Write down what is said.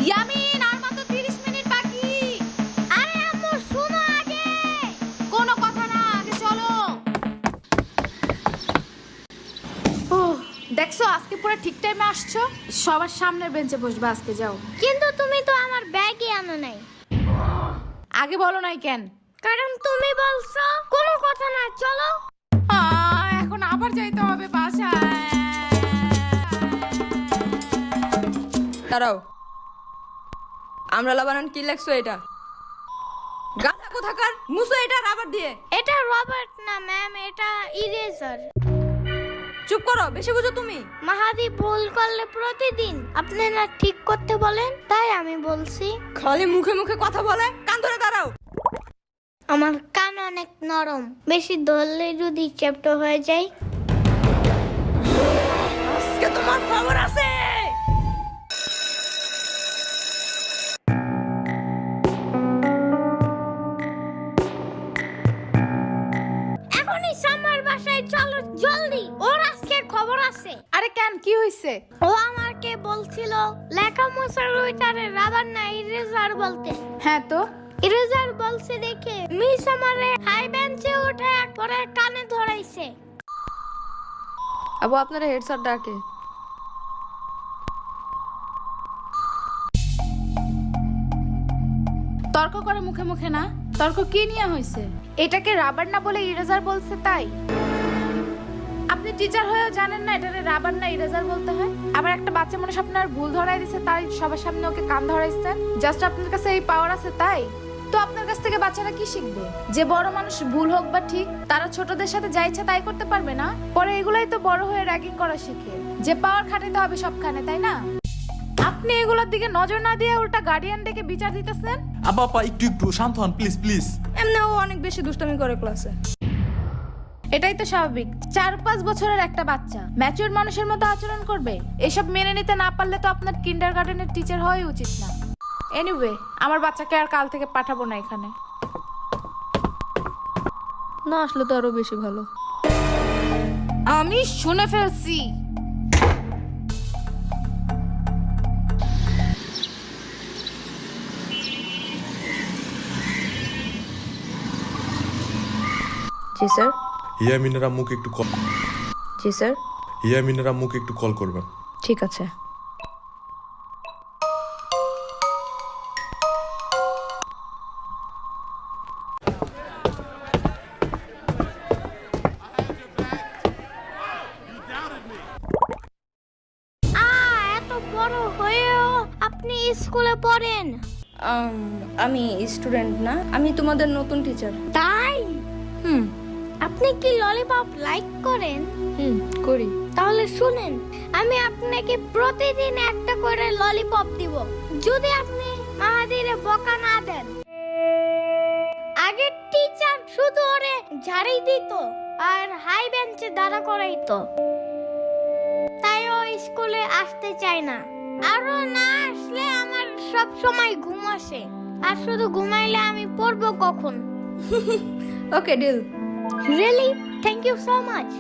ইয়ামিন, আর মাত্র 30 মিনিট বাকি। আরে আম্মু শোনো আগে। কোনো কথা না, আগে চলো। দেখছো আজকে পুরো ঠিক টাইমে আসছো। সবার সামনের বেঞ্চে বসবা আজকে, যাও। কিন্তু তুমি তো আমার ব্যাগই আনো নাই। আগে বলো নাই কেন? কারণ তুমি বলছো। কোনো কথা না, চলো। এখন আবার যাইতে হবে বাসায়। দাঁড়াও, আমরা লাবানান কি লেখছো এটা? গাধা কোথাকার, মুছো এটা রাবার দিয়ে। এটা রবার্ট না ম্যাম, এটা ইরেজার। চুপ করো, বেশি বুঝো তুমি। মাহাদি ভুল করলে প্রতিদিন আপনি না ঠিক করতে বলেন, তাই আমি বলছি। খালি মুখে মুখে কথা বলে, কান ধরে দাঁড়াও। আমার কান অনেক নরম, বেশি ধরলে যদি চ্যাপ্টা হয়ে যায়। আজকে তোমার খবর আছে। এখনই সামার বাসায় চলো জলদি, ওর আজকে খবর আছে। আরে কেন, কি হইছে? ও আমাকে বলছিল লেখা মোছার ওইটারে রাবার না ইরেজার বলতে। হ্যাঁ তো ইরেজার বলছে দেখে মিস আমারে হাই বেঞ্চে উঠে পরে কানে ধরাইছে। আবু আপনারা হেড স্যার ডাকে। তর্ক করে মুখে মুখে না। তর্ক কি নিয়ে হয়েছে? এটাকে রাবার না বলে ইরেজার বলছে তাই? আপনি টিচার হয়েও জানেন না এটারে রাবার না ইরেজার বলতে হয়? আবার একটা বাচ্চা মানুষ আপনার ভুল ধরাই দিছে, তাই সবার সামনে ওকে কান ধরাইছেন। জাস্ট আপনার কাছে এই পাওয়ার আছে তাই? তো আপনার কাছ থেকে বাচ্চারা কি শিখবে? যে বড় মানুষ ভুল হোক বা ঠিক, তারা ছোটদের সাথে যা ইচ্ছা তাই করতে পারবে না? পরে এগুলাই তো বড় হয়ে র্যাগিং করা শিখে। যে পাওয়ার খাটাতে হবে সবখানে, তাই না? আপনি এগুলোর দিকে নজর না দিয়ে উল্টা গার্ডিয়ান ডেকে বিচার দিতেছেন। আপা একটু একটু শান্ত হন প্লিজ প্লিজ। এমনি ও অনেক বেশি দুষ্টামি করে ক্লাসে। এটাই তো স্বাভাবিক। 4-5 বছরের একটা বাচ্চা ম্যাচিউর মানুষের মতো আচরণ করবে। এসব মেনে নিতে না পারলে তো আপনার কিন্ডারগার্টেনের টিচার হওয়াই উচিত না। এনিওয়ে, আমার বাচ্চাকে আর কাল থেকে পাঠাবো না এখানে। না আসলে তো আরো বেশি ভালো। আমি শুনে ফেলছি। জি স্যার। ইয়ামিনের আম্মুকে একটু কল। জি স্যার। ইয়ামিনের আম্মুকে একটু কল করবেন। ঠিক আছে। এত বড় হয়েও আপনি স্কুলে পড়েন? আমি স্টুডেন্ট না, আমি তোমাদের নতুন টিচার। তাই? আপনি কি ললিপপ লাইক করেন? করি। তাহলে শুনেন, আমি আপনাকে প্রতিদিন একটা করে ললিপপ দিব যদি আপনি মাহাদিরে বকা না দেন। আগে টিচার শুধু ওরে ঝাড়ি দিত আর হাই বেঞ্চে দাঁড়া করাইতো, তাই ও স্কুলে আসতে চায় না। আরো না আসলে আমার সব সময় ঘুম আসে, আর শুধু ঘুমাইলে আমি পড়বো কখন? Okay deal. Really? Thank you so much.